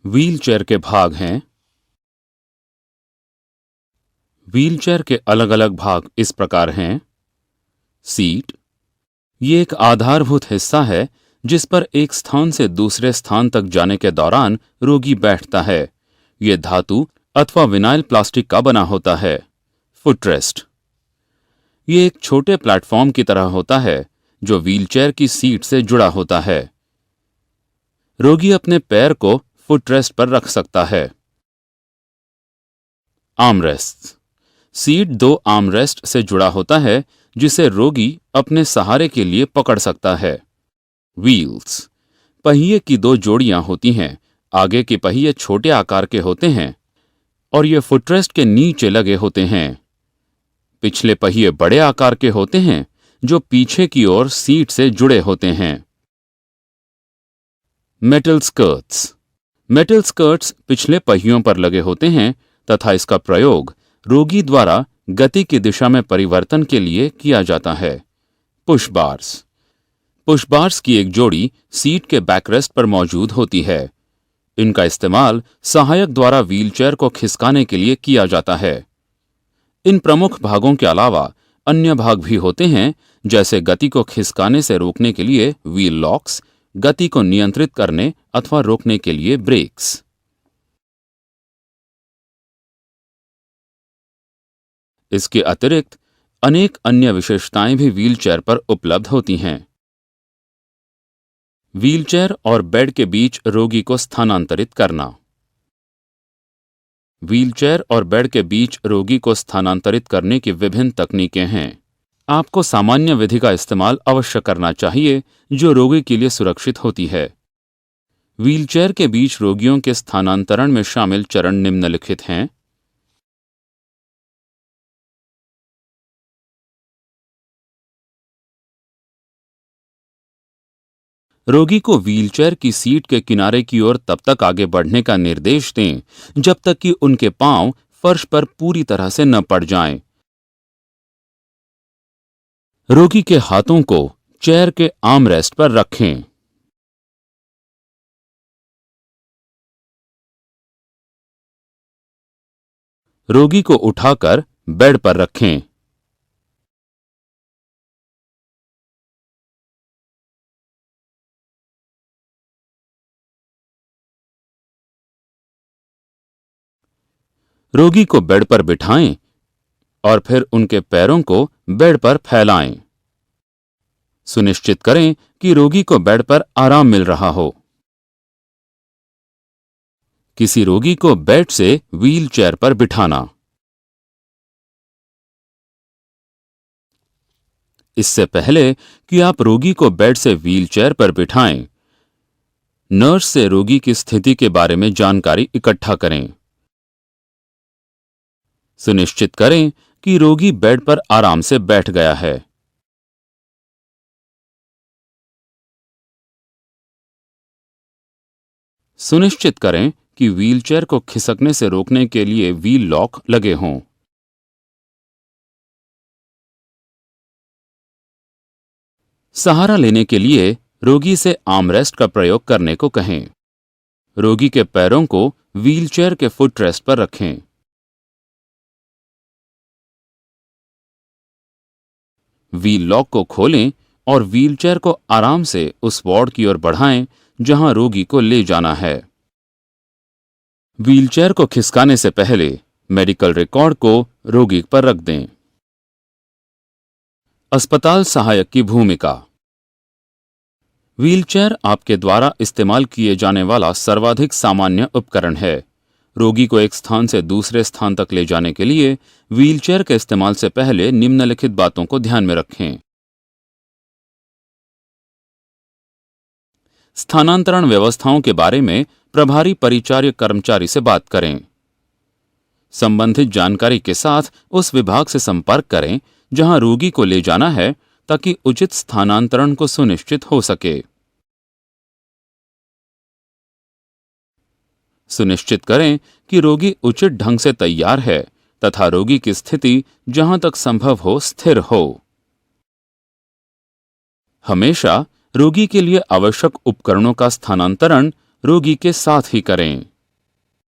Wheelchair के भाग हैं। व्हीलचेयर के अलग अलग भाग इस प्रकार हैं। सीट, ये एक आधारभूत हिस्सा है जिस पर एक स्थान से दूसरे स्थान तक जाने के दौरान रोगी बैठता है। ये धातु अथवा विनाइल प्लास्टिक का बना होता है। फुटरेस्ट, ये एक छोटे प्लेटफॉर्म की तरह होता है जो व्हीलचेयर की सीट से जुड़ा होता है। रोगी अपने पैर को फुटरेस्ट पर रख सकता है। आर्मरेस्ट, सीट दो आर्मरेस्ट से जुड़ा होता है जिसे रोगी अपने सहारे के लिए पकड़ सकता है। व्हील्स, पहिए की दो जोड़ियां होती हैं। आगे के पहिए छोटे आकार के होते हैं और ये फुटरेस्ट के नीचे लगे होते हैं। पिछले पहिए बड़े आकार के होते हैं जो पीछे की ओर सीट से जुड़े होते हैं। मेटल स्कर्ट्स, मेटल स्कर्ट्स पिछले पहियों पर लगे होते हैं तथा इसका प्रयोग रोगी द्वारा गति की दिशा में परिवर्तन के लिए किया जाता है। पुश बार्स, पुश बार्स की एक जोड़ी सीट के बैकरेस्ट पर मौजूद होती है। इनका इस्तेमाल सहायक द्वारा व्हीलचेयर को खिसकाने के लिए किया जाता है। इन प्रमुख भागों के अलावा अन्य भाग भी होते हैं जैसे गति को खिसकाने से रोकने के लिए व्हील लॉक्स, गति को नियंत्रित करने अथवा रोकने के लिए ब्रेक्स। इसके अतिरिक्त अनेक अन्य विशेषताएं भी व्हीलचेयर पर उपलब्ध होती हैं। व्हीलचेयर और बेड के बीच रोगी को स्थानांतरित करना। व्हीलचेयर और बेड के बीच रोगी को स्थानांतरित करने की विभिन्न तकनीकें हैं। आपको सामान्य विधि का इस्तेमाल अवश्य करना चाहिए जो रोगी के लिए सुरक्षित होती है। व्हीलचेयर के बीच रोगियों के स्थानांतरण में शामिल चरण निम्नलिखित हैं। रोगी को व्हीलचेयर की सीट के किनारे की ओर तब तक आगे बढ़ने का निर्देश दें जब तक कि उनके पांव फर्श पर पूरी तरह से न पड़ जाएं। रोगी के हाथों को चेयर के आर्मरेस्ट पर रखें। रोगी को उठाकर बेड पर रखें। रोगी को बेड पर बिठाएं और फिर उनके पैरों को बेड पर फैलाएं। सुनिश्चित करें कि रोगी को बेड पर आराम मिल रहा हो। किसी रोगी को बेड से व्हीलचेयर पर बिठाना। इससे पहले कि आप रोगी को बेड से व्हीलचेयर पर बिठाएं, नर्स से रोगी की स्थिति के बारे में जानकारी इकट्ठा करें। सुनिश्चित करें कि रोगी बेड पर आराम से बैठ गया है। सुनिश्चित करें कि व्हीलचेयर को खिसकने से रोकने के लिए व्हील लॉक लगे हों। सहारा लेने के लिए रोगी से आर्मरेस्ट का प्रयोग करने को कहें। रोगी के पैरों को व्हीलचेयर के फुटरेस्ट पर रखें। व्हील लॉक को खोलें और व्हीलचेयर को आराम से उस वार्ड की ओर बढ़ाएं जहां रोगी को ले जाना है। व्हीलचेयर को खिसकाने से पहले मेडिकल रिकॉर्ड को रोगी पर रख दें। अस्पताल सहायक की भूमिका। व्हीलचेयर आपके द्वारा इस्तेमाल किए जाने वाला सर्वाधिक सामान्य उपकरण है। रोगी को एक स्थान से दूसरे स्थान तक ले जाने के लिए व्हीलचेयर के इस्तेमाल से पहले निम्नलिखित बातों को ध्यान में रखें। स्थानांतरण व्यवस्थाओं के बारे में प्रभारी परिचार्य कर्मचारी से बात करें। संबंधित जानकारी के साथ उस विभाग से संपर्क करें जहां रोगी को ले जाना है ताकि उचित स्थानांतरण को सुनिश्चित हो सके। सुनिश्चित करें कि रोगी उचित ढंग से तैयार है तथा रोगी की स्थिति जहां तक संभव हो स्थिर हो। हमेशा रोगी के लिए आवश्यक उपकरणों का स्थानांतरण रोगी के साथ ही करें।